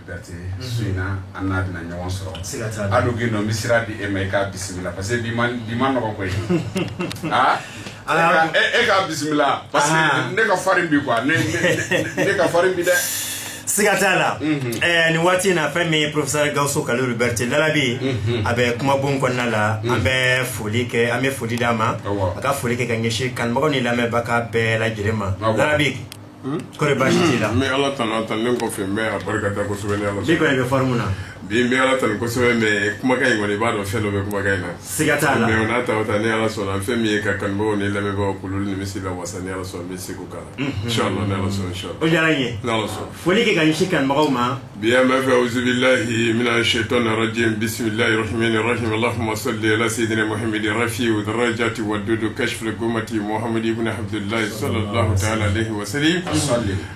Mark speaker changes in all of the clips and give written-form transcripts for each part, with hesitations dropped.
Speaker 1: liberté suina anna dina ñewon soro adu gi no misira di emeka bismillah parce que di man no ko ah e ka bismillah parce que ne ka farim bi quoi ne ka farim bi de
Speaker 2: sigatala ni wati na fami professeur Gawsu Kalu Liberté Lalabi abe kuma bon konna la abe foli ke ame foli dama aka foli ke kanyeshi kan mago ni lame baka be la jirema Lalabi kore bashi la
Speaker 3: me Allah tan ko fe me barkata ko subhana Allah
Speaker 2: bi ko be formuna
Speaker 3: bi me Allah tan ko so me kuma kay ngoni ba do felo be kuma kay na
Speaker 2: sigatala
Speaker 3: me ona ta wata ni Allah so na fe mi ka kan bo ni lame ba kulul ni misila wasani Allah so mi siku kala inshallah na Allah so inshallah
Speaker 2: o jaranye
Speaker 3: na Allah so
Speaker 2: foli ke kanyeshi kan mago ma
Speaker 3: bien ma fa auzu billahi minash shaitanir rajim bismillahir rahmanir rahim allahumma salli ala sayyidina muhammad rafi'u darajati wa dudu kashf al-gumati muhammad ibn abdullah sallallahu ta'ala alayhi wa sallam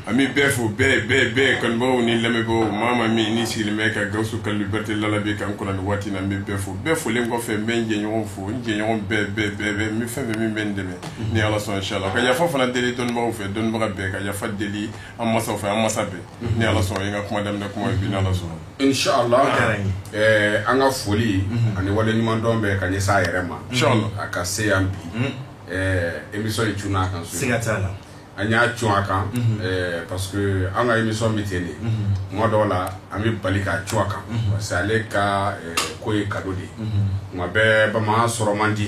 Speaker 3: ami befu be kan bo ni lame bo mama mi ni sil meka Gawsu Kalu Liberté Lalabi kan ko na wati na mi befu le ngo fe menje nyon fo nje nyon be mi fe mi mendeme ni Allah so inshallah ka ya fa fana deli don mo fe don mo be ka ya fa deli amma so fa amma sabe ni Allah so nga kuma dem na kuma bi na Allah so
Speaker 1: inshallah anga foli ani wale ni man dombe ka ni sa yerema
Speaker 3: inshallah
Speaker 1: aka se ambi émission tuna kan so
Speaker 2: sigatala
Speaker 1: anya chua kan parce que anga émission mitene mo do la ami balika chua kan parce ale ka ko e kadodi mo be ba ma soro mandi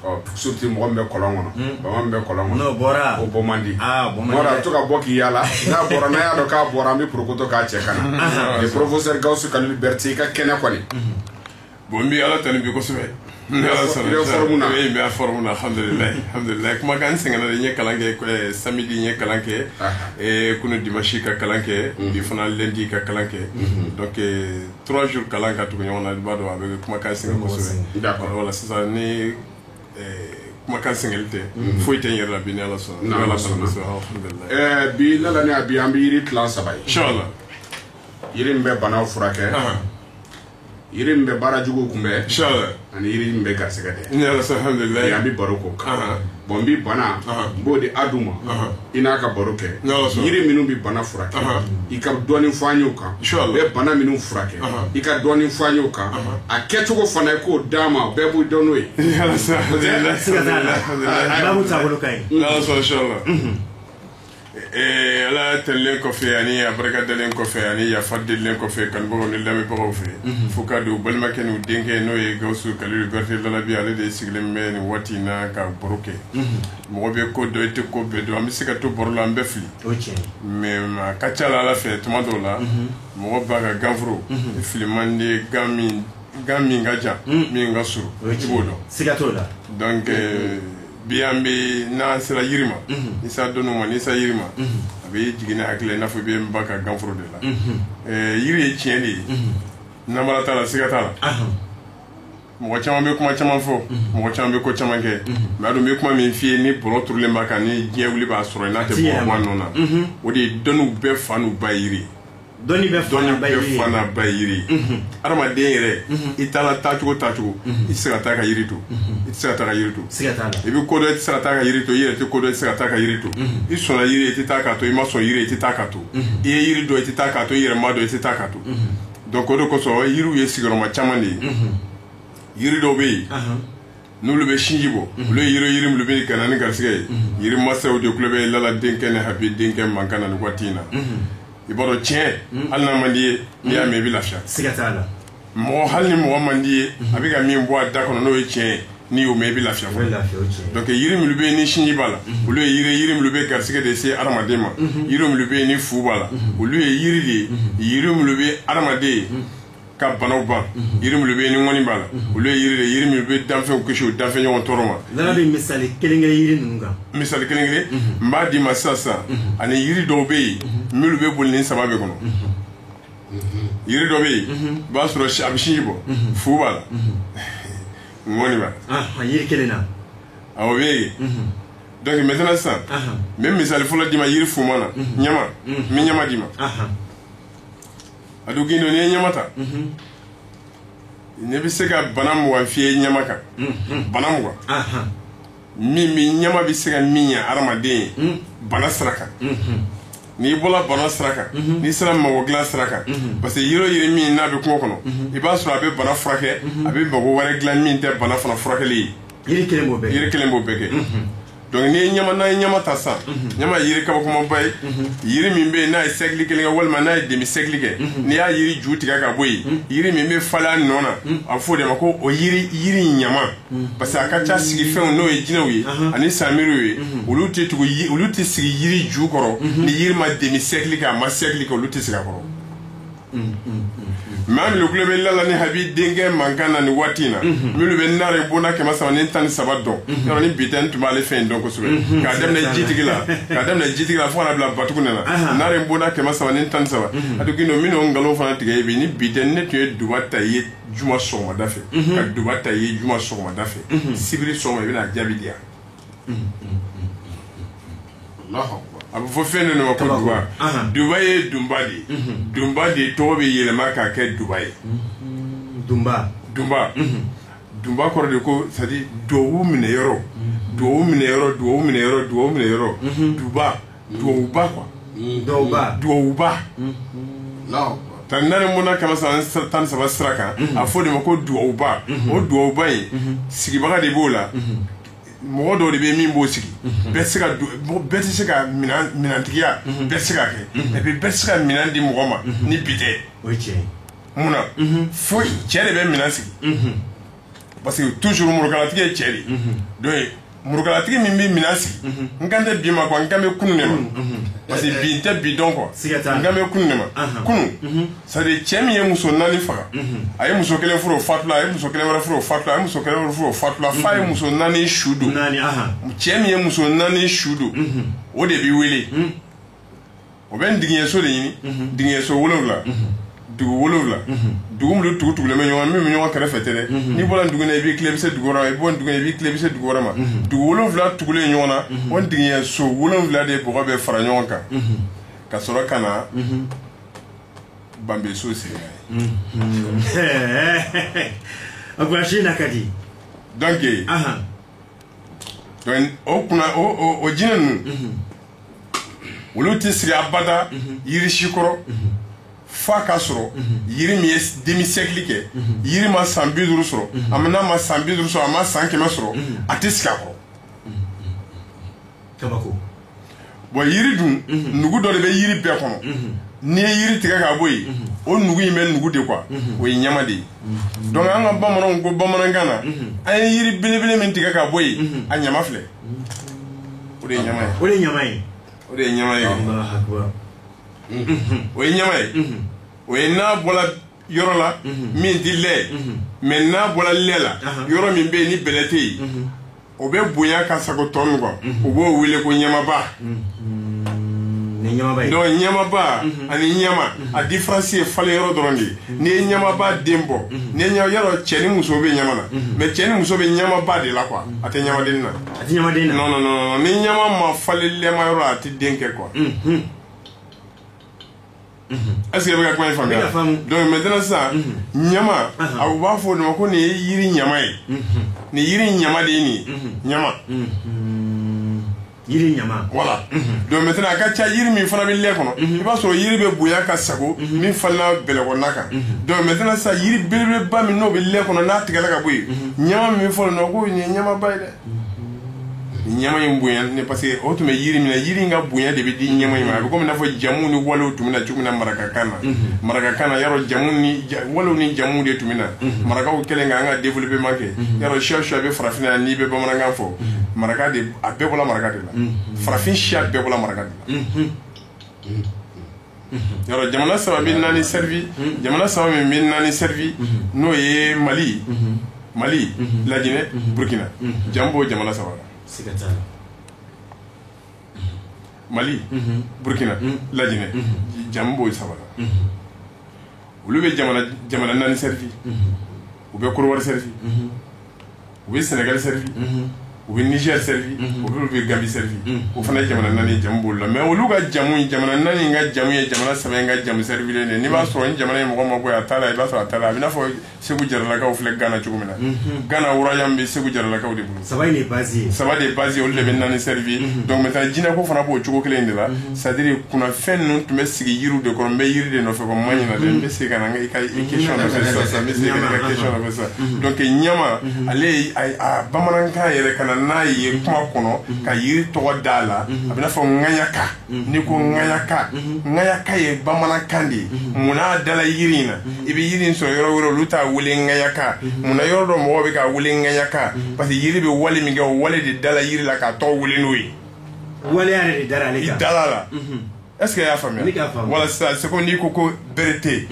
Speaker 1: o surtout mo be kolongo ba ma be kolongo
Speaker 2: no bora
Speaker 1: o bo mandi
Speaker 2: bomandi
Speaker 1: bora to ka boki yala na bora na ya do ka bora mi prokoto ka chekana le professeur Gawsu Kalu Liberté ka kene ko ni
Speaker 3: bombi ala tan bi ko sube Allah formuna be formuna alhamdulillah kuma kan singana nye kalanke samedi nye kalanke kuno dimanche ka kalanke bi fana lundi ka kalanke donc 3 jours kalanka to nyona bado avec kuma kan singana ko sube d'accord voilà c'est ça ni kuma kan singelte foi tenir la bin Allah so
Speaker 1: alhamdulillah bi la ne abi ambi plan sabay
Speaker 3: inshallah
Speaker 1: yirim be bana furake yirim be barajugo kumbe
Speaker 3: inshallah
Speaker 1: ani yirim be garsegade
Speaker 3: ni Allah alhamdulillah
Speaker 1: ya bi baroko bombi bana bodi aduma ina ka baroke yirim minu bi bana furake ika doni fanyo kan be bana minu furake ika doni fanyo kan a ketugo fana ko dama be bu donwe
Speaker 3: Allah alhamdulillah
Speaker 2: babu tabulu kai
Speaker 3: Allah inshallah ala tellen ko fe ani abaraka dalen ko fe ani ya faddilen ko fe kan bo ni lami bo fe fuka do balma ken u denke no e Gawsu Kalu Liberté Lalabi ale de siglem men wati na ka broke mo be ko do te ko be do am sika to borlo am be fli mais ma kachala la fe to mando la mo ba ga gavro fli mande gami ngaja mi ngasuru ibodo
Speaker 2: sika to la
Speaker 3: donc biambi na sira yirima isa donu ma ni sa yirima abi jigina akle na fo be mbaka ganfro de la yiri tieni na mala tala sigatala mo chama be kuma chama fo mo chama be ko chama ke ma do me kuma min fie ni boro turle mbaka ni jewli ba soro na te bo wanona odi donu be fanu bayiri
Speaker 2: doni be fana
Speaker 3: bayiri arama de yere itala tachugo isira ta ka yiritu isira ta ka yiritu ibi ko do isira ta ka yiritu yere te ko do isira ta ka yiritu isona yiri ti ta ka to imaso yiri ti ta ka to yiri do ti ta ka to yere ma do ti ta ka to donc ko do ko so yiru ye sigoro ma chamani yiri do be nulu be shinjibo lo yiri mu be kanani garsige yiri masaw de club la denkene habi denken mankana ni watina iboro tien alna mandi ya me bi lafia
Speaker 2: sigatala
Speaker 3: mo halni mo mandi abiga mi bo da kono no tien ni o me bi lafia donc yiri mi lube ni shinji bala ulu yiri mi lube garsike de se armadema yiri mi lube ni fu bala ulu yiri mi lube armade ka banauba yiri mi lube ni ngoni bala ulu yiri mi lube damfe kushu damfe nyon toroma
Speaker 2: la be misali kelengere yiri nunga
Speaker 3: misali kelengere mbadi masasa ani yiri do be milu be bolni sababe kono yiri do be ba suro abishibo fu bala ngoni ba
Speaker 2: yiri kelena
Speaker 3: awo be donc maintenant ça même misali fula dima yiri fu mana nyama mi nyama dima adu gindo ne nyamata ne bi se ka banam wa fie nyamaka banam wa mi nyama bi se ka minya aramaden bana saraka n'i bɔra bana sira kan n'i sera mago dilan sira kan parce que yiri o yiri min n'a bɛ kungo kɔnɔ i b'a sɔrɔ a bɛ bana furakɛ a bɛ mago wɛrɛ dilan min tɛ bana fana furakɛli ye
Speaker 2: yiri kelen b'o
Speaker 3: bɛɛ kɛ donc n'i ye ɲama n'a ye ɲama ta san ɲama ye yiri kabakomaba ye yiri min bɛ yen n'a ye sɛgili kelen kɛ walima n'a ye demi sɛgili kɛ n'i y'a yiri ju tigɛ ka bɔ yen yiri min bɛ falen a nɔ na a bɛ fɔ o de ma ko o yiri ɲama parce que a ka ca sigifɛnw n'o ye jinɛw ye ani sanmiriw ye olu tɛ sigi yiri ju kɔrɔ ni yiri ma demi sɛgili kɛ a ma sɛgili kɛ olu tɛ sigi a kɔrɔ maa minnu tulo bɛ lala ni habi denkɛ mankan na nin waati in na minnu bɛ nare bona 313 dɔn yɔrɔ ni bi tɛ n tun b'ale fɛn in dɔn kosɛbɛ k'a daminɛ jitigi la fo kana bila batugu nana nare bona 313 a tun k'indo minnu nkalon fana tigɛ bi ni bi tɛ ne tun ye duba ta i ye juma sɔgɔmada fɛ ka duba ta i ye juma sɔgɔmada fɛ sibiri sɔgɔma i bɛna jaabi di yan a bɛ fɔ fɛn dɔ de ma ko duba duba ye dunba de ye dunba de tɔgɔ bɛ yɛlɛma k'a kɛ duba ye dunba kɔrɔ de ko c'est à dire duwawu minɛ yɔrɔ duba duwawuba quoi duwawuba ta nare mɔna 313 sira kan a fɔ de ma ko duwawuba o duwawuba in sigibaga de b'o la mɔgɔ dɔw de bɛ min b'o sigi bɛɛ tɛ se ka minantigiya bɛɛ tɛ se ka kɛ et puis bɛɛ tɛ se ka minan di mɔgɔ ma ni bi tɛ mun na fo cɛ de bɛ minan sigi parce que toujours murukalatigi ye cɛ de donc murukalatigi min bɛ minan sigi n kan tɛ bi ma quoi n kan bɛ kunun de ma parce que bi n tɛ bi dɔn quoi n kan bɛ kunun de ma kunun c'est à dire cɛ min ye muso 4 faga a ye muso 1 furu o fatula a ye muso 1 wɛrɛ furu o fatula a ye muso 1 wɛrɛ furu o fatula f'a ye muso 4 su don cɛ min ye muso 4 su don o de b'i wele o bɛ digiɲɛso de ɲini digiɲɛso 7 dugu 7 dugu minnu tugulen bɛ ɲɔgɔn min bɛ ɲɔgɔn kɛrɛfɛ tɛ dɛ n'i bɔra dugu in na i b'i tilen i bɛ se dugu wɛrɛ ma i bɔ dugu in na i b'i tilen i bɛ se dugu wɛrɛ ma dugu 7 tugulen ɲɔgɔn na o digiɲɛso 7 de bɔgɔ bɛ fara ɲɔgɔn kan ka sɔrɔ ka na banbeso sigi
Speaker 2: a gɔlasi na ka di
Speaker 3: donc o jinɛ ninnu olu tɛ sigi abada yiri si kɔrɔ f'a ka sɔrɔ yiri min ye demi sɛgili kɛ yiri ma san 50 sɔrɔ a n'a ma san 50 sɔrɔ a ma san 100 sɔrɔ a tɛ sigi a kɔrɔ
Speaker 2: kabako
Speaker 3: bon yiri dun nugu dɔ de bɛ yiri bɛɛ kɔnɔ n'i ye yiri tigɛ ka bɔ yen o nugu in bɛ nugu de quoi o ye ɲama de ye donc an ka bamananw ko bamanankan na an ye yiri belebele min tigɛ ka bɔ yen a ɲama filɛ o de ye ɲama ye
Speaker 2: o de ye ɲama ye
Speaker 3: o ye ɲama ye o ye n'a bɔra yɔrɔ la min tɛ lɛ mais n'a bɔra lɛ la yɔrɔ min bɛ yen ni bɛlɛ tɛ yen o bɛ bonya ka sago tɔ min kɔ o b'o wele ko ɲamaba donc ɲamaba ani ɲama a différence ye falen yɔrɔ dɔrɔn de ye n'i ye ɲamaba den bɔ n'i ye yɔrɔ cɛ ni muso bɛ ɲama na mais cɛ ni muso bɛ ɲamaba de la quoi a tɛ ɲamaden na non ni ɲama ma falen lɛma yɔrɔ a tɛ den kɛ quoi est-ce que i bɛ ka kuma in faamuya donc maintenant sisan ɲama a b'a fɔ o de ma ko nin ye yiri ɲama ye nin yiri ɲama de ye nin ye ɲama
Speaker 2: yiri ɲama
Speaker 3: voilà donc maintenant a ka ca yiri min fana bɛ lɛ kɔnɔ i b'a sɔrɔ yiri bɛ bonya ka sago min falenna bɛlɛkɔnɔna kan donc maintenant sisan yiri belebeleba min n'o bɛ lɛ kɔnɔ n'a tigɛla ka bɔ yen ɲama min bɛ fɔ nin ko nin ye ɲamaba ye dɛ ɲama in bonya ne parce que o tun bɛ yiri min na yiri in ka bonya de bɛ di ɲama in ma a bɛ komi i n'a fɔ jamu ni walew tun bɛ na cogo min na marakakan na yɔrɔ jamu ni walew ni jamu de tun bɛ na marakaw kɛlen ka an ka développement kɛ yɔrɔ siya bɛ farafinna yan n'i bɛ bamanankan fɔ maraka de a bɛɛ bɔra maraka de la farafin siya bɛɛ bɔra maraka de la yɔrɔ jamana 3 bɛ 4 servi jamana 3 min bɛ 4 servi n'o ye Mali Laginɛ Burkina jamu b'o jamana 3 la Mali Burkina Laginɛ jamu b'o 3 la olu bɛ jamana 4 servi u bɛ Côte d'Ivoire servi u bɛ Sénégal servi u bɛ Niger servi olu bɛ Gambie servi o fana ye jamana 4 jamu b'olu la mais olu ka jamu jamana 4 ka jamu ye jamana 3 ka jamu servilen de n'i b'a sɔrɔ ni jamana ye mɔgɔ ma bɔ a ta la i b'a sɔrɔ a ta la a bɛ n'a fɔ Segu Jaralakaw filɛ Ghana cogo min na Ghana royaume bɛ Segu Jaralakaw de bolo
Speaker 2: saba de base
Speaker 3: olu de bɛ 4 servi donc maintenant jinɛ ko fana b'o cogo kelen de la c'est à dire kunna fɛn ninnu tun bɛ sigi yiriw de kɔrɔ n bɛ yiri de nɔfɛ ko ma ɲina dɛ n bɛ se ka na n ka question nɔfɛ sisan n bɛ se ka na n ka question nɔfɛ sisan donc ɲama ale a bamanankan yɛrɛ ka na n'a ye kuma kɔnɔ ka yiri tɔgɔ d'a la a bɛ n'a fɔ ŋaɲaka n'i ko ŋaɲaka ye bamanankan de ye mun n'a dala yiri in na i bɛ yiri in sɔrɔ yɔrɔ wɛrɛ olu t'a wele ŋaɲaka mun na yɔrɔ dɔ mɔgɔw bɛ k'a wele ŋaɲaka parce que yiri bɛ wale min kɛ o wale de dala yiri la k'a tɔgɔ wele n'o ye
Speaker 2: wale yɛrɛ de dara ale kan
Speaker 3: i dala la est ce que i y'a faamuya wala sisan c'est comme n'i ko ko berete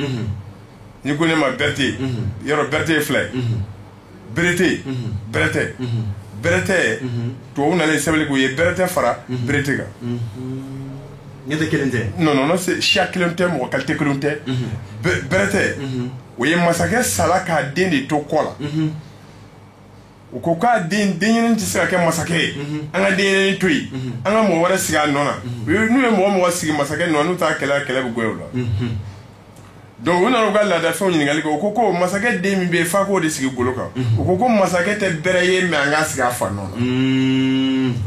Speaker 3: n'i ko ne ma berete yɔrɔ berete filɛ berete berete tubabu nalen sɛbɛnni k'u ye berete fara berete kan
Speaker 2: ɲɛtɛ kelen tɛ
Speaker 3: non c'est siya kelen tɛ mɔgɔ qualité kelen tɛ berete o ye masakɛ sala k'a den de to kɔ la u ko k'a denɲɛrɛnin tɛ se ka kɛ masakɛ ye an ka denɲɛrɛnin to yen an ka mɔgɔ wɛrɛ sigi a nɔ na n'u ye mɔgɔ sigi masakɛ nɔ n'u t'a kɛlɛ bɛ goya o la donc u nana u ka laadafɛnw ɲininkali kɛ u ko masakɛ den min bɛ yen f'a k'o de sigi golo kan u ko masakɛ tɛ bɛrɛ ye mais an k'a sigi a fa nɔ na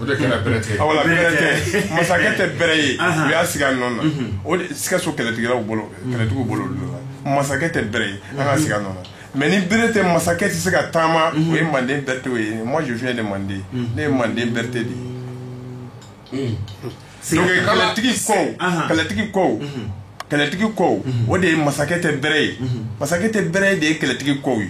Speaker 1: o de kɛra bɛrɛtɛ
Speaker 3: wala bɛrɛtɛ masakɛ tɛ bɛrɛ ye u y'a sigi a nɔ na o de Sikaso kɛlɛtigiw bolo olu la masakɛ tɛ bɛrɛ ye an k'a sigi a nɔ na mais ni bere tɛ masakɛ tɛ se ka taama o ye Manden Berete ye moi je viens de Manden ne ye Manden Berete de ye donc kɛlɛtigi kɔw o de ye masakɛ tɛ bɛrɛ ye masakɛ tɛ bɛrɛ ye de ye kɛlɛtigi kɔw ye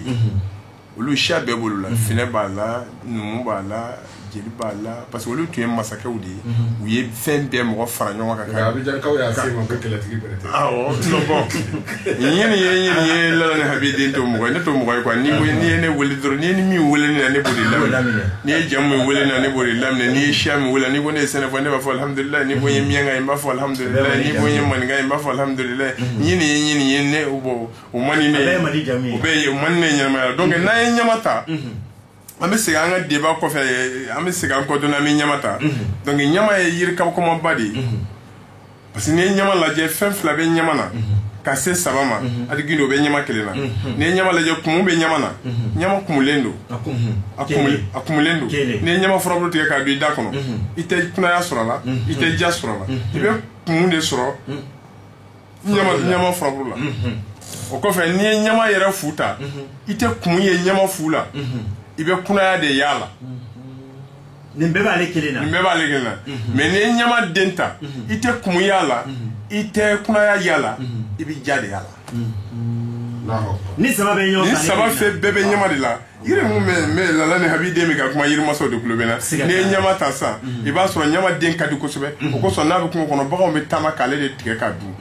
Speaker 3: olu siya bɛɛ b'olu la Finɛ b'a la Numu b'a la Jeli b'a la parce que olu tun ye masakɛw de ye u ye fɛn bɛɛ mɔgɔ fara ɲɔgɔn kan
Speaker 1: Abijankaw y'a se ma ko kɛlɛtigi Berete
Speaker 3: awɔ non bon ɲin ye Lala ni Habi den to mɔgɔ ye ne to mɔgɔ ye quoi n'i ye ne wele dɔrɔn n'i ye ni min wele ne na ne b'o de laminɛ n'i ye jamu min wele ne na ne b'o de laminɛ n'i ye siya min wele n'i ko ne ye Sɛnɛfɔ ne b'a fɔ alhamdulilayi n'i ko n ye Miɲanka ye n b'a fɔ alhamdulilayi n'i ko n ye Maninka ye n b'a fɔ alhamdulilayi ɲin ye ne o man di ne ye o bɛɛ ye o man di ne ye ɲɛnamaya la donc n'an ye ɲama ta an bɛ segin an ka débat kɔfɛ an bɛ segin an kɔ dɔɔni an bɛ ɲama ta donc ɲama ye yiri kabakɔmaba de ye parce que n'i ye ɲama lajɛ fɛn fila bɛ ɲama na ka se 3 ma hali gindo o bɛ ɲama 1 na n'i ye ɲama lajɛ kumu bɛ ɲama na ɲama kumulen don a kumulen don n'i ye ɲama furabulu tigɛ k'a don i da kɔnɔ i tɛ kunaya sɔrɔ a la i tɛ ja sɔrɔ a la i bɛ kumu de sɔrɔ ɲama furabulu la o kɔfɛ n'i ye ɲama yɛrɛ fu ta i tɛ kumu ye ɲama fu la i bɛ kunaya de y'a la
Speaker 2: nin bɛɛ b'ale kelen na
Speaker 3: mais n'i ye ɲama den ta i tɛ kumu y'a la i tɛ kunaya y'a la i bɛ ja de y'a la
Speaker 2: ni saba bɛ ɲɔgɔn kan
Speaker 3: ni saba fɛn bɛɛ bɛ ɲama de la yiri mun bɛ Lala ni Habi den bɛ ka kuma yirimasaw de tulo bɛ na n'i ye ɲama ta sisan i b'a sɔrɔ ɲama den ka di kosɛbɛ o kosɔn n'a bɛ kungo kɔnɔ baganw bɛ taama k'ale de tigɛ k'a dun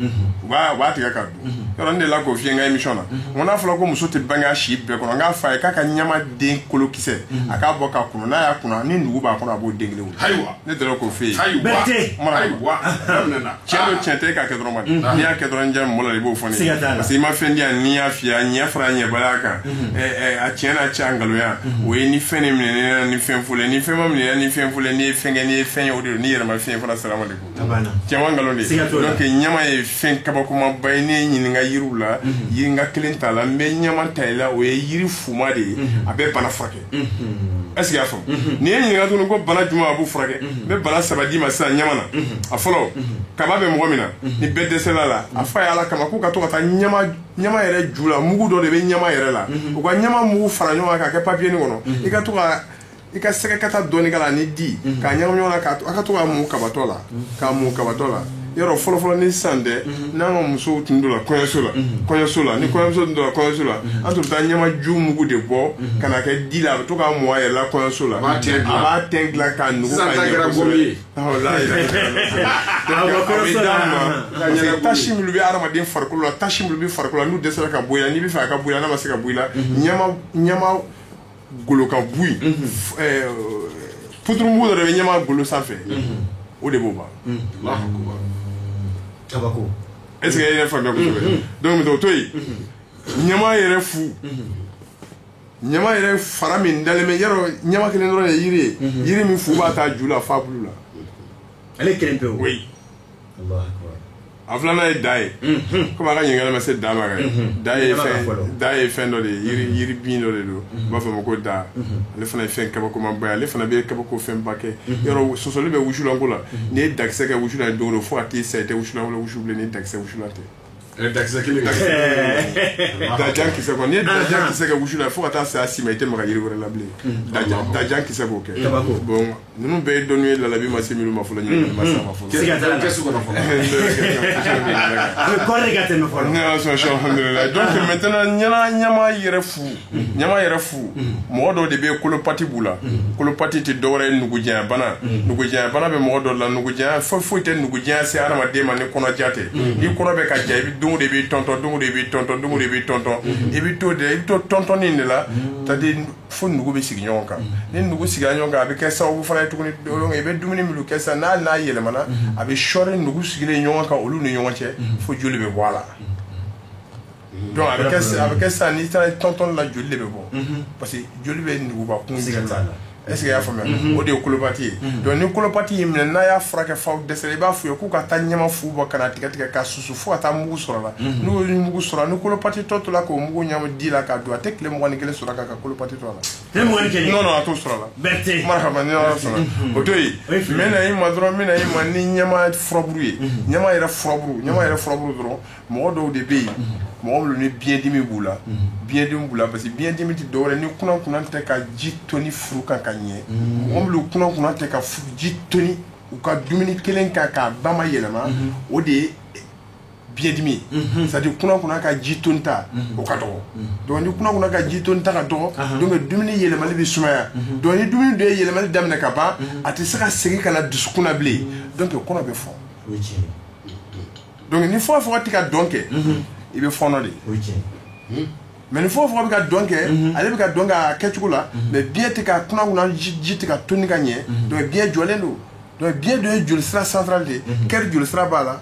Speaker 3: u b'a tigɛ k'a dun yɔrɔ ne de la k'o f'i ye n ka émission na n ko n'a fɔra ko muso tɛ bange a si bɛɛ kɔnɔ n k'a f'a ye k'a ka ɲama den kolokisɛ a k'a bɔ k'a kunu n'a y'a kunu ni nugu b'a kɔnɔ a b'o den kelen wuli
Speaker 1: ayiwa
Speaker 3: ne dɔrɔn k'o f'i ye
Speaker 1: ayiwa
Speaker 3: tiɲɛ don tiɲɛ tɛ e k'a kɛ dɔrɔn ma n'i y'a kɛ dɔrɔn n jɛ mɔgɔ la i b'o fɔ ne ye parce que i ma fɛn di yan n'i y'a f'i ye a ɲɛ fara ɲɛbaliya kan a tiɲɛ n'a cɛ ngaloya o ye ni fɛn de minɛ ne na ni fɛn fɔlɔ ni fɛn ma minɛ ni fɛn fɔlɔ n'i ye fɛn kɛ n'i ye fɛn ye o de don n'i yɛrɛ ma fɛn fana salama de ko cɛman nkalon de donc ɲama ye fɛn kabakomaba ye ne ye ɲininka yiriw la yiri n ka kelen t'a la n bɛ ɲama ta i la o ye yiri fuma de ye a bɛ bana furakɛ est ce que y'a faamu n'i ye ɲininka tuguni ko bana jumɛn a b'u furakɛ n bɛ bana 3 d'i ma sisan ɲama na a fɔlɔ kaba bɛ mɔgɔ min na ni bɛɛ dɛsɛla la a fɔ a ye ala kama k'u ka to ka taa ɲama yɛrɛ ju la mugu dɔ de bɛ ɲama yɛrɛ la u ka ɲama mugu fara ɲɔgɔn kan k'a kɛ papiye nin kɔnɔ i ka to ka i ka sɛgɛkata dɔɔni k'a la ni di k'a ɲagami ɲɔgɔn na a ka to k'a mun kabatɔ la yɔrɔ fɔlɔfɔlɔ ni sisan tɛ n'an ka musow tun don la kɔɲɔso la ni kɔɲɔmuso tun don la kɔɲɔso la an tun bɛ taa ɲamaju mugu de bɔ ka na kɛ di la a bɛ to k'a mɔn a yɛrɛ la kɔɲɔso la a b'a tɛn dilan k'a nugu ka ɲɛ kosɛbɛ a bɛ d'a ma parce que tasi minnu bɛ adamaden farikolo la tasi minnu bɛ farikolo la n'u dɛsɛra ka bɔ i la n'i bɛ fɛ a ka bɔ i la n'a ma se ka bɔ i la ɲama golo ka bɔ yen puturu mugu dɔ de bɛ ɲama golo sanfɛ o de b'o ban
Speaker 2: kabako
Speaker 3: est-ce que e yɛrɛ faamuya kosɛbɛ donc o to yen ɲama yɛrɛ fu ɲama yɛrɛ fara min dalen bɛ yɔrɔ ɲama kelen dɔrɔn de yiri ye yiri min fu b'a ta ju la f'a bulu la
Speaker 2: ale kelen pe o
Speaker 3: oui
Speaker 2: Allahu akbar
Speaker 3: a filanan ye da ye komi a ka ɲininkali ma se da ma kɛ da ye fɛn dɔ de ye yiri bin dɔ de don u b'a fɔ ma ko da ale fana ye fɛn kabakomaba ye ale fana bɛ kabako fɛnba kɛ yɔrɔ sɔsɔli bɛ wusulanko la n'i ye dakisɛ kɛ wusula ye don o don fo ka t'i sa i tɛ wusulan wala wusu bilen ni dakisɛ wusula tɛ
Speaker 1: dakisɛ kelen
Speaker 3: dajan kisɛ kɔ n'i ye dajan kisɛ kɛ wusu la fo ka taa se a si ma i tɛ maga yiri wɛrɛ la bilen dajan kisɛ k'o kɛ bon ninnu bɛɛ ye dɔnni ye lalabi ma se minnu ma fɔlɔ ɲininkali ma se a ma fɔlɔ
Speaker 1: kɛsu kɔnɔ fɔlɔ
Speaker 2: kɔrɔ ka tɛmɛ fɔlɔ
Speaker 3: ne y'a sɔn alhamdulilayi donc maintenant ɲama yɛrɛ fu mɔgɔ dɔw de bɛ kolopati b'u la kolopati tɛ dɔwɛrɛ ye nugujanya bana bɛ mɔgɔ dɔw la nugujanya foyi tɛ nugujanya se adamaden ma ni kɔnɔja tɛ ni kɔnɔ bɛ ka ja i bɛ don de b'i tɔntɔn don de b'i tɔntɔn don de b'i tɔntɔn i bɛ to tɔntɔnni de la c'est-à-dire fo nugu bɛ sigi ɲɔgɔn kan ni nugu sigila ɲɔgɔn kan a bɛ kɛ sababu fana ye tuguni i bɛ dumuni minnu kɛ sisan n'a yɛlɛmana a bɛ sɔɔri nugu sigilen ɲɔgɔn kan olu ni ɲɔgɔn cɛ fo joli bɛ bɔ a la donc a bɛ kɛ sisan n'i taara tɔntɔn la joli de bɛ bɔ parce que joli bɛ nuguba kun la est-ce que i y'a faamuya o de ye kolopati ye donc ni kolopati y'i minɛ n'a y'a furakɛ faw dɛsɛra i b'a f'u ye k'u ka taa ɲama fu bɔ ka na tigɛ k'a susu fo ka taa mugu sɔrɔ a la n'u ye mugu sɔrɔ ni kolopati tɔ to la k'o mugu ɲami di la k'a don a tɛ tile 21 sɔrɔ a kan ka kolopati to a la
Speaker 2: tile 21
Speaker 3: non a t'o sɔrɔ a la
Speaker 2: Berté
Speaker 3: marhaba ni ala sɔnna o to yen n bɛna i ma dɔrɔn n bɛna i ma ni ɲama furaburu ye ɲama yɛrɛ furaburu dɔrɔn mɔgɔ dɔw de bɛ yen mɔgɔ minnu ni biyɛndimi b'u la parce que biyɛndimi tɛ dɔwɛrɛ ni kunna tɛ ka ji toni furu kan ka ɲɛ mɔgɔ minnu kunna tɛ ka ji toni u ka dumuni kelen kan k'a ba ma yɛlɛma o de ye biyɛndimi c'est-à-dire kunna ka ji toni ta o ka dɔgɔ donc ni kunna ka ji toni ta ka dɔgɔ donc dumuni yɛlɛmali bɛ sumaya donc ni dumuni dɔ ye yɛlɛmali daminɛ ka ban a tɛ se ka segin ka na dusukun na bilen donc kɔnɔ bɛ fɔ donc ni fɔ tɛ ka dɔn kɛ i bɛ fɔnɔ de mais ni fɔ bɛ ka dɔn kɛ ale bɛ ka dɔn k'a kɛcogo la mais biyɛn tɛ ka kunna ji tɛ ka toni ka ɲɛ donc biyɛn jɔlen don donc biyɛn dɔ ye jolisira central de ye kɛri jolisira b'a la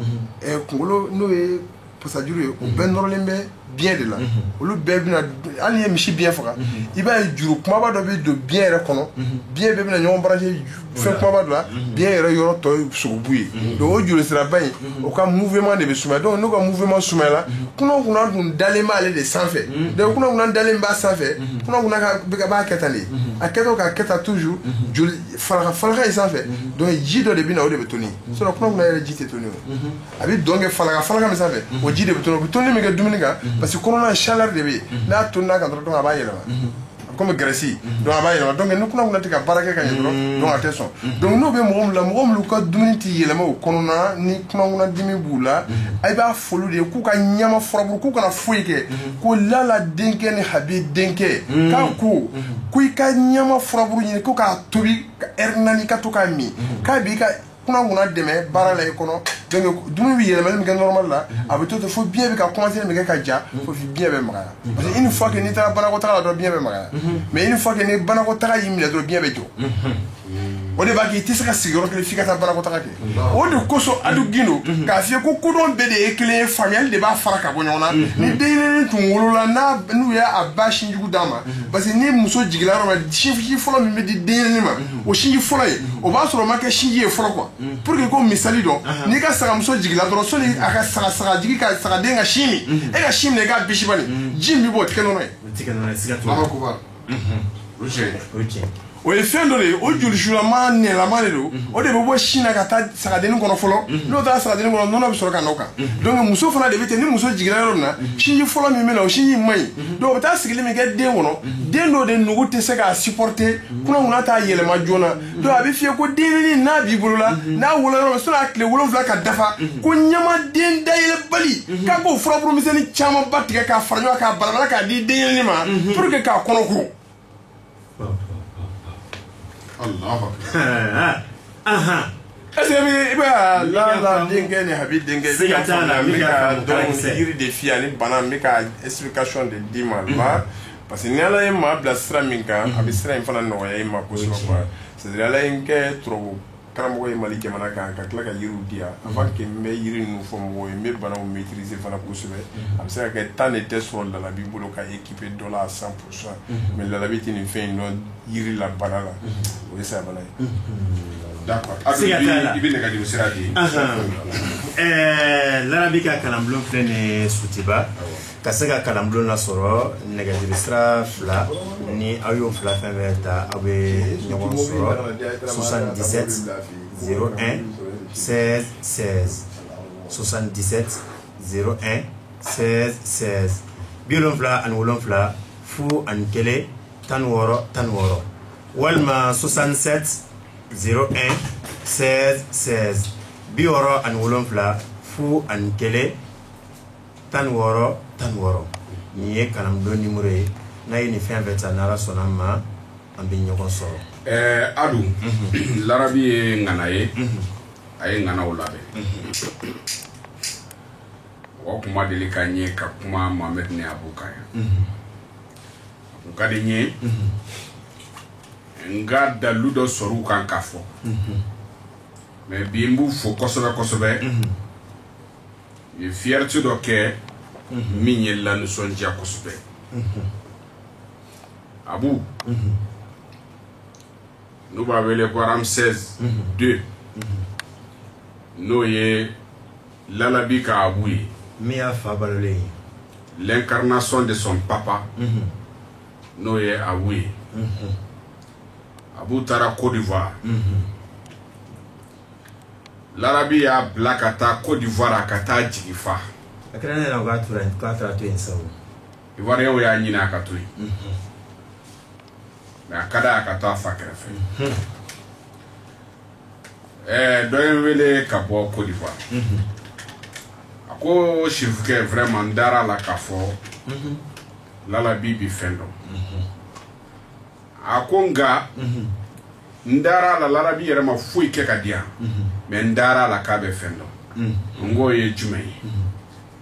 Speaker 3: kunkolo n'o ye pasajuru ye o bɛɛ nɔrɔlen bɛ biyɛn de la olu bɛɛ bɛna hali n'i ye misi biyɛn faga i b'a ye juru kumaba dɔ bɛ don biyɛn yɛrɛ kɔnɔ biyɛn bɛɛ bɛna ɲɔgɔn branché fɛn kumaba dɔ la biyɛn yɛrɛ yɔrɔ tɔ ye sogobu ye donc o jolisiraba in o ka mouvement de bɛ sumaya donc n'o ka mouvement sumayala kunna dun dalen b'ale de sanfɛ donc kunna dalen b'a sanfɛ kunna b'a kɛ tan de a kɛtɔ ka kɛ tan toujours joli falaka in sanfɛ donc ji dɔ de bɛ na o de bɛ toni sinon kunna yɛrɛ ji tɛ toni o a bɛ dɔn kɛ falaka min sanfɛ o ji de bɛ toni o bɛ toni min kɛ dumuni kan parce que kɔnɔna chaleur de bɛ yen n'a tonna kan dɔrɔn a b'a yɛlɛma comme Grèce donc a b'a yɛlɛma donc ni kunna tɛ ka baara kɛ ka ɲɛ dɔrɔn donc a tɛ sɔn donc n'o bɛ mɔgɔ min la mɔgɔ minnu ka dumuni tɛ yɛlɛma o kɔnɔna ni kunna dimi b'u la a b'a fɔ olu de ye k'u ka ɲama furaburu k'u kana foyi kɛ ko Lala denkɛ ni Habi denkɛ k'a ko i ka ɲama furaburu ɲini ko k'a tobi ka heure 4 ka to k'a min k'a b'i ka kunna dɛmɛ baara la i kɔnɔ donc dumuni bɛ yɛlɛmali min kɛ normal la a bɛ to ten fo biyɛn bɛ ka commencer min kɛ ka ja fo biyɛn bɛ magaya parce que une fois que n'i taara banakɔtaga la dɔrɔn biyɛn bɛ magaya mais une fois que ni banakɔtaga y'i minɛ dɔrɔn biyɛn bɛ jɔ o de b'a kɛ i tɛ se ka sigi yɔrɔ kelen f'i ka taa banakɔtaga kɛ o de kosɔn Adu Gindo k'a f'i ye ko kodɔn bɛɛ de ye kelen ye faamuyali de b'a fara ka bɔ ɲɔgɔn na ni denyɛrɛnin tun wolola n'u y'a ba sinjugu d'a ma parce que ni muso jigila yɔrɔ min sinji fɔlɔ min bɛ di denyɛrɛnin ma o sinji fɔlɔ ye o b'a sɔrɔ o ma kɛ sinji ye fɔlɔ quoi pour que ko misali dɔn n'i ka sagamuso jigila dɔrɔn sɔnni a ka sagajigi ka sagaden ka sin min e ka sin minɛ i k'a bisi bani ji min bɛ bɔ o tɛ kɛ nɔnɔ ye o ye fɛn dɔ de ye o jolisulama nɛlama de don o de bɛ bɔ sin na ka taa sagadennin kɔnɔ fɔlɔ n'o taara sagadennin kɔnɔ nɔnɔ bɛ sɔrɔ ka n'o kan donc muso fana de bɛ ten ni muso jiginna yɔrɔ min na sinji fɔlɔ min bɛ na o sinji man ɲi donc o bɛ taa sigili min kɛ den kɔnɔ den dɔw de nugu tɛ se k'a supporter kunna t'a yɛlɛma joona donc a bɛ f'i ye ko dennin n'a b'i bolo la n'a wolo yɔrɔ min sɔnni a tile 7 ka dafa ko ɲamaden dayɛlɛbali k'a k'o furaburu misɛnnin caman ba tigɛ k'a fara ɲɔgɔn k'a balabala k'a di denɲɛrɛnin ma pour que k'a kɔnɔ kuru. Est-ce que i bɛ Lala denkɛ ni Habi denkɛ i bɛ ka faamuya n bɛ ka dɔn yiri de f'i ye ani bana n bɛ ka explication de d'i ma parce que ni Ala ye maa bila sira min kan a bɛ sira in fana nɔgɔya i ma kosɛbɛ quoi c'est-à-dire Ala ye n kɛ karamɔgɔ ye Mali jamana kan ka tila ka yiriw di yan avant que n bɛ yiri ninnu fɔ mɔgɔw ye n bɛ banaw maîtriser fana kosɛbɛ a bɛ se ka kɛ temps de tɛ sɔrɔ Lalabi bolo ka équiper dɔ la à 100% mais Lalabi tɛ nin fɛn in dɔn yiri la bana la o ye saya bana ye.
Speaker 1: D'accord. I bɛ nɛgɛjuru sira di.
Speaker 2: Lalabi ka kalanbulon filɛ nin ye Sotiba ka se ka kalanbulon lasɔrɔ nɛgɛjuru sira 2 ni aw y'o 2 fɛn fɛn ta aw bɛ ɲɔgɔn sɔrɔ 77 01 16 16 77 01 16 16 77 01 16 16 walima 67 01 16 16 77 01 16 16 ni ye kalanbulon numéro ye n'a ye nin fɛn fɛn ta n'Ala sɔnna ma an bɛ ɲɔgɔn sɔrɔ.
Speaker 1: Adu Larabi ye ŋana ye a ye ŋanaw labɛn o kuma deli ka ɲɛ ka kuma Mohamed ni Abu kan yan a kun ka di n ye n ka dalu dɔ sɔrɔ u kan ka fɔ mais bi n b'u fo kosɛbɛ kosɛbɛ u ye fierté dɔ kɛ min ye lanisɔndiya kosɛbɛ Abu n'u b'a wele ko Ramsès II n'o ye Lalabi ka Abu ye
Speaker 2: min y'a fa balolen ye
Speaker 1: l'incarnation de son papa n'o ye Abu ye Abu taara Côte d'Ivoire Larabi y'a bila ka taa Côte d'Ivoire a ka taa jigi fa
Speaker 2: a kɛra ne ɲɛna k'a taara to yen sa o
Speaker 1: Ivoirien y'a ɲini a ka to yen mais a ka d'a ye a ka to a fa kɛrɛfɛ dɔ ye n wele ka bɔ Côte d'Ivoire a ko chefukɛ vraiment n dara la k'a fɔ Lalabi bi fɛn dɔn a ko nka n dara la Lalabi yɛrɛ ma foyi kɛ ka di yan mais n dara la k'a bɛ fɛn dɔn n k'o ye jumɛn ye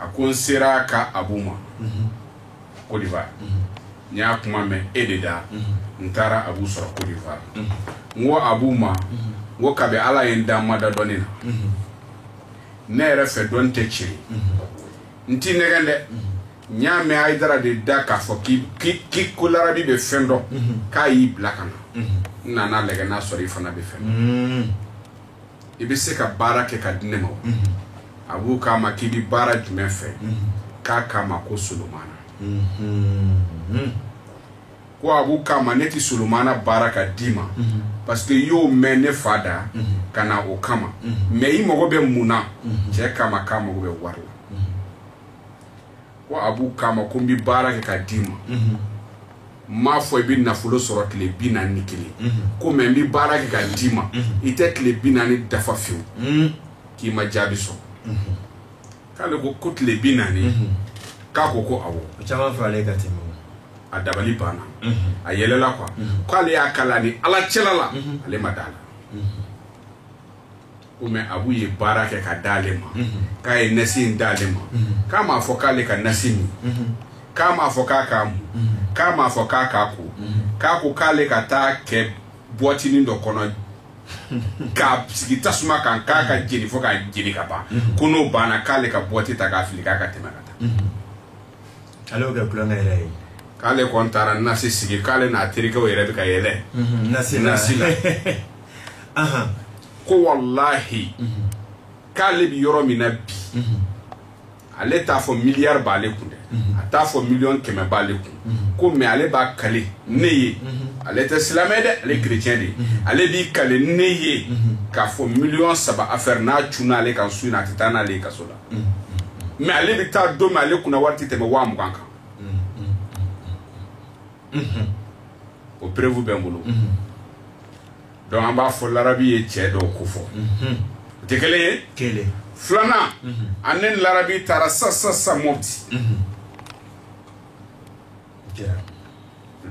Speaker 1: a ko n sera ka Abu ma Côte d'Ivoire n y'a kuma mɛn e de da n taara Abu sɔrɔ Côte d'Ivoire n ko Abu ma n ko kabi Ala ye n da ma da dɔnni na ne yɛrɛ fɛ dɔnni tɛ tiɲɛ n t'i nɛgɛn dɛ n y'a mɛn Hayidara de da k'a fɔ k'i ko Larabi bɛ fɛn dɔn k'a y'i bila ka na n nana lajɛ n'a sɔrɔ i fana bɛ fɛn dɔn i bɛ se ka baara kɛ ka di ne ma Abu k'a ma k'i bɛ baara jumɛn fɛ k'a ma ko Solomana ko Abu k'a ma ne tɛ Solomana baara ka d'i ma parce que i y'o mɛn ne fa da ka na o kama mais i mago bɛ mun na cɛ k'a ma k'a mago bɛ wari la ko Abu k'a ma ko n bɛ baara kɛ ka d'i ma n m'a fɔ i bɛ nafolo sɔrɔ tile 41 ko mais n bɛ baara kɛ ka d'i ma i tɛ tile 40 dafa fiyewu k'i ma jaabi sɔrɔ k'ale ko tile 40 k'a ko awɔ
Speaker 2: o caman fɛ ale ka tɛmɛ
Speaker 1: a dabali banna a yɛlɛla quoi k'ale y'a kala ni Ala cɛla la ale ma d'a la ko mais Abu ye baara kɛ ka d'ale ma k'a ye nasi in d'ale ma k'a m'a fɔ k'ale ka nasi min k'a m'a fɔ k'a k'a mun k'a m'a fɔ k'a k'a ko k'a ko k'ale ka taa kɛ boîtinin dɔ kɔnɔ k'a sigi tasuma kan k'a ka jeni fo k'a jeni ka ban ko n'o banna k'ale ka boîte ta k'a fili k'a ka tɛmɛ ka taa
Speaker 2: ale y'o kɛ kulonkɛ yɛrɛ ye
Speaker 1: k'ale kɔni taara nasi sigi k'ale n'a terikɛw yɛrɛ bɛ ka yɛlɛ nasi la ko wallahi k'ale bi yɔrɔ min na bi ale t'a fɔ miliyari b'ale kun dɛ a t'a fɔ miliyɔn 100 b'ale kun ko mais ale b'a kale ne ye ale tɛ silamɛ dɛ ale chrétien de ale b'i kale ne ye k'a fɔ miliyɔn 3 affaire n'a cunna ale kan su in na a tɛ taa n'ale ye kaso la mais ale bɛ taa don min ale kunna wari tɛ tɛmɛ 20,000 kan o preuve bɛ n bolo donc an b'a fɔ Larabi ye cɛ dɔw ko fɔ o tɛ kelen ye
Speaker 2: kelen
Speaker 1: filanan ani Larabi taara sa Mopti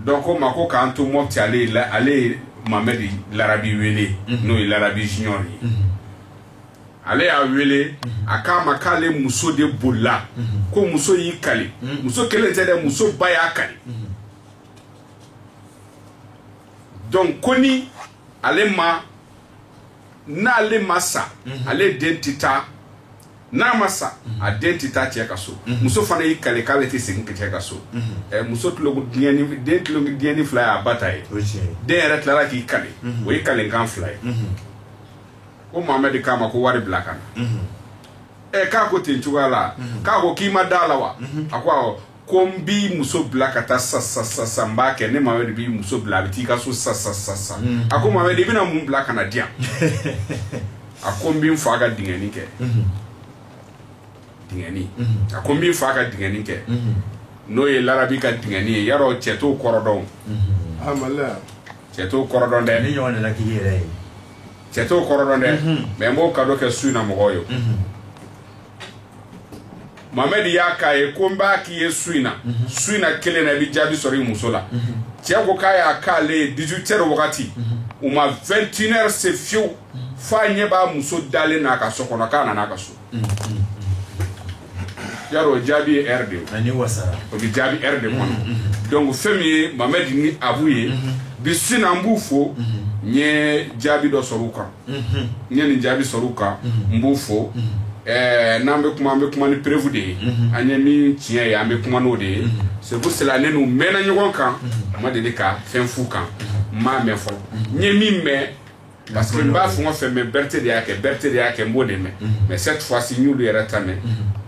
Speaker 1: dɔ ko ma ko k'an to Mopti ale ye Mohamed Larabi wele n'o ye Larabi junior ye ale y'a wele a k'a ma k'ale muso de bolila ko muso y'i kali muso kelen tɛ dɛ muso ba y'a kali donc ko ni ale ma n'ale masa ale den tita n'a masa a den tita cɛ ka so muso fana y'i kale k'ale tɛ segin cɛ ka so muso tulo den tulo diɲɛni fila y'a ba ta ye den yɛrɛ tilara k'i kale o ye kalekan fila ye ko Mohamɛdi k'a ma ko wari bila ka na k'a ko ten cogoya la k'a ko k'i ma da la wa a ko awɔ ko n b'i muso bila ka taa sa n b'a kɛ ne Mohamɛdi b'i muso bila a bɛ t'i ka so sa a ko Mohamɛdi i bɛna mun bila ka na di yan a ko n b'i fa ka dingɛni kɛ dingɛni a ko n b'i fa ka dingɛni kɛ n'o ye Larabi ka dingɛni ye yarɔ cɛ t'o kɔrɔ dɔn cɛ t'o kɔrɔ dɔn dɛ cɛ t'o kɔrɔ dɔn dɛ mais n b'o cadeau kɛ su in na mɔgɔw ye Mohamɛdi y'a k'a ye ko n b'a k'i ye su in na kelen na i bɛ jaabi sɔrɔ i muso la cɛ ko k'a y'a k'ale ye 18h wagati u ma 21h se fiyewu f'a ɲɛ b'a muso dalen n'a ka so kɔnɔ k'a nana a ka so yarɔ o jaabi ye heure de ye o bɛ jaabi heure de kɔnɔ donc fɛn min ye Mohamɛdi ni Abu ye bi su in na n b'u fo n ye jaabi dɔ sɔrɔ u kan n ye nin jaabi sɔrɔ u kan n b'u fo n'an bɛ kuma ni prévu de ye an ye min tiɲɛ ye an bɛ kuma n'o de ye c'est pour cela ne n'u mɛnna ɲɔgɔn kan a ma deli ka fɛn f'u kan n m'a mɛn fɔlɔ n ye min mɛn parce que n b'a fɛn o fɛn mɛn Berete de y'a kɛ n b'o de mɛn mais cette fois-ci n y'olu yɛrɛ ta mɛn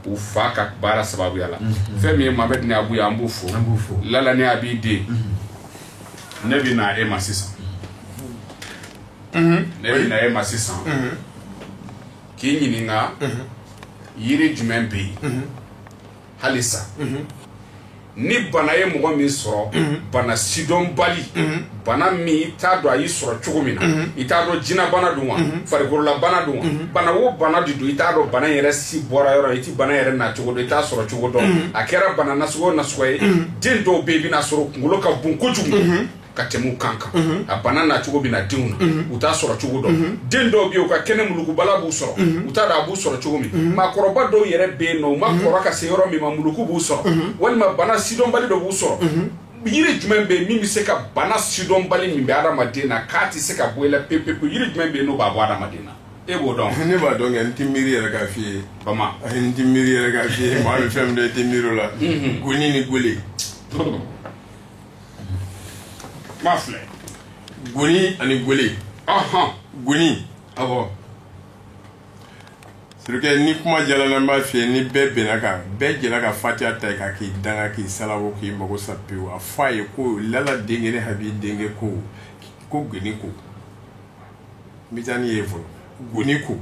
Speaker 1: u fa ka baara sababuya la fɛn min ye Mohamɛdi ni Abu ye an b'u fo Lala ni Abi den ne bɛ na e ma sisan k'i ɲininka yiri jumɛn bɛ yen halisa ni bana ye mɔgɔ min sɔrɔ bana sidɔnbali bana min i t'a dɔn a y'i sɔrɔ cogo min na i t'a dɔn jinɛbana don wa farikololabana don wa bana o bana de don i t'a dɔn bana yɛrɛ si bɔra yɔrɔ i ti bana yɛrɛ na cogo dɔn i t'a sɔrɔ cogo dɔn a kɛra bana nasugu o nasugu ye den dɔw bɛ yen i bɛna sɔrɔ kunkolo ka bon kojugu ka tɛmɛ u kan a bana na cogo bɛ na denw na u t'a sɔrɔ cogo dɔn den dɔw bɛ yen u ka kɛnɛ mulukubala b'u sɔrɔ u t'a dɔn a b'u sɔrɔ cogo min maakɔrɔba dɔw yɛrɛ bɛ yen nɔ u ma kɔrɔ ka se yɔrɔ min ma muluku b'u sɔrɔ walima bana sidɔnbali dɔ b'u sɔrɔ yiri jumɛn bɛ yen min bɛ se ka bana sidɔnbali min bɛ adamaden na k'a tɛ se ka bɔ i la pewu yiri jumɛn bɛ yen n'o b'a bɔ adamaden na e b'o dɔn
Speaker 3: ne b'a dɔn nka n tɛ miiri yɛrɛ k'a f'i ye
Speaker 1: bama
Speaker 3: n tɛ miiri yɛrɛ k'a f'i ye maa bɛ fɛn min dɔn i tɛ miiri o la goni ni gole
Speaker 1: ma filɛ
Speaker 3: goni ani gole goni
Speaker 1: awɔ
Speaker 3: surukɛ ni kuma jalala n b'a f'i ye ni bɛɛ bɛnna kan bɛɛ jɛra ka fatiha ta k'a k'i danga k'i salabo k'i mago sa pewu a fɔ a ye ko Lala denkɛ ne Habi denkɛ ko goni ko n bɛ taa n'i ye fɔlɔ goni ko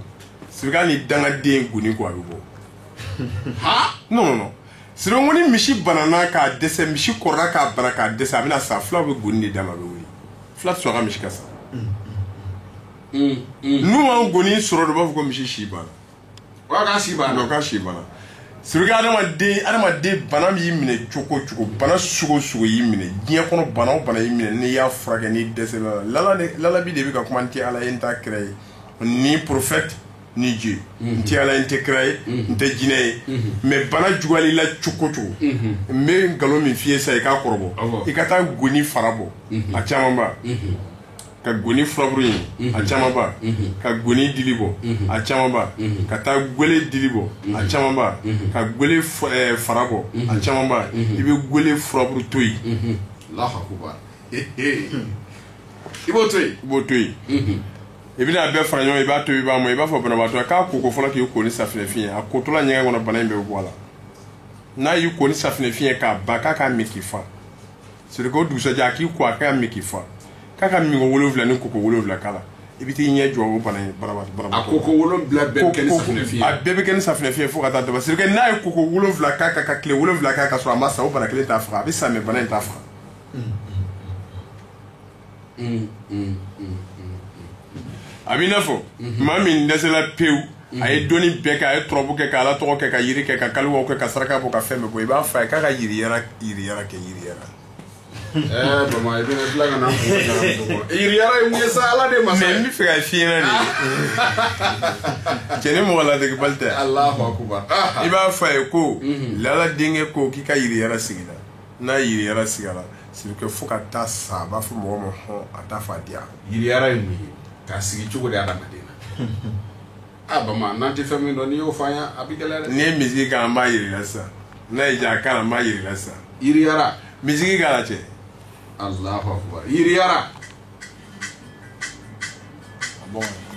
Speaker 3: surukɛ ni dangaden goni ko a bɛ bɔ non surukɛ ni misi banana k'a dɛsɛ misi kɔrɔla k'a bana k'a dɛsɛ a bɛna sa fulaw bɛ goni de d'a ma a bɛ wuli fula tɛ sɔn a ka misi ka sa n'u ma goni sɔrɔ de u b'a fɔ ko misi si banna
Speaker 1: k'a si banna
Speaker 3: k'a si banna surukɛ adamaden bana y'i minɛ cogo o cogo bana sugu o sugu y'i minɛ diɲɛ kɔnɔ bana o bana y'i minɛ n'i y'a furakɛ n'i dɛsɛra Lalabi de bɛ ka kuma n tɛ Ala ye n t'a kira ye ni prophète ni Dieu n tɛ Ala ye n tɛ kira ye n tɛ jinɛ ye mais bana juguyali la cogo o cogo n bɛ nkalon min f'i ye sa i k'a kɔrɔbɔ i ka taa goni fara bɔ a caman ba ka goni furaburu ɲini a caman ba ka goni dili bɔ a caman ba ka taa gwele dili bɔ a caman ba ka gwele fara bɔ a caman ba i bɛ gwele furaburu to yen
Speaker 1: i b'o to yen
Speaker 3: i b'o to yen i bɛna bɛɛ fara ɲɔgɔn i b'a to i b'a mɔ i b'a fɔ banabaatɔ k'a koko fɔlɔ k'i ko ni safinɛfin ye a kotɔla ɲɛgɛn kɔnɔ bana in bɛ bɔ a la n'a y'i ko ni safinɛfin ye k'a ban k'a k'a min k'i fa c'est que o dugusajɛ a k'i ko a k'a min k'i fa k'a ka min ko 7 ni koko 7 k'a la i bɛ t'i ɲɛ jɔ o bana banabaatɔ
Speaker 1: a koko 7 bɛɛ bɛ kɛ ni safinɛfin ye a bɛɛ
Speaker 3: bɛ kɛ ni safinɛfin ye fo ka taa daba c'est que n'a ye koko 7 k'a ka tile 7 k'a ka sɔrɔ a ma sa o bana kelen t'a faga a bɛ sa mais bana in t'a faga a b'i n'a fɔ maa min dɛsɛla pewu a ye dɔnni bɛɛ kɛ a ye tɔrɔbu kɛ ka Ala tɔgɔ kɛ ka yiri kɛ ka kaliwaw kɛ ka saraka bɔ ka fɛn bɛɛ bɔ i b'a fɔ a ye k'a ka yiriyara kɛ yiriyara
Speaker 1: bama i bɛna tila ka na yiriyara ye mun ye sa Ala de ma sa
Speaker 3: mais n bɛ fɛ ka f'i ɲɛna de cɛ ni mɔgɔ ladegibali tɛ
Speaker 1: Alahu akubar
Speaker 3: i b'a fɔ a ye ko Lala denkɛ ko k'i ka yiriyara sigi la n'a yiriyara sigara c'est que fo ka taa sa a b'a fɔ mɔgɔ ma hɔn a t'a fɔ a diya
Speaker 1: yiriyara ye mun ye k'a sigi cogo di adamaden na Ah bama nanti fɛn min dɔn n'i y'o fɔ an ye a bɛ gɛlɛya dɛ.
Speaker 3: N'i ye misiki kan an b'a yir'i la sisan n'a ye ja kan an b'a yir'i la sisan.
Speaker 1: Yiriyara.
Speaker 3: Misiki k'a la cɛ.
Speaker 1: Allahu akbar yiriyara.
Speaker 3: Bon.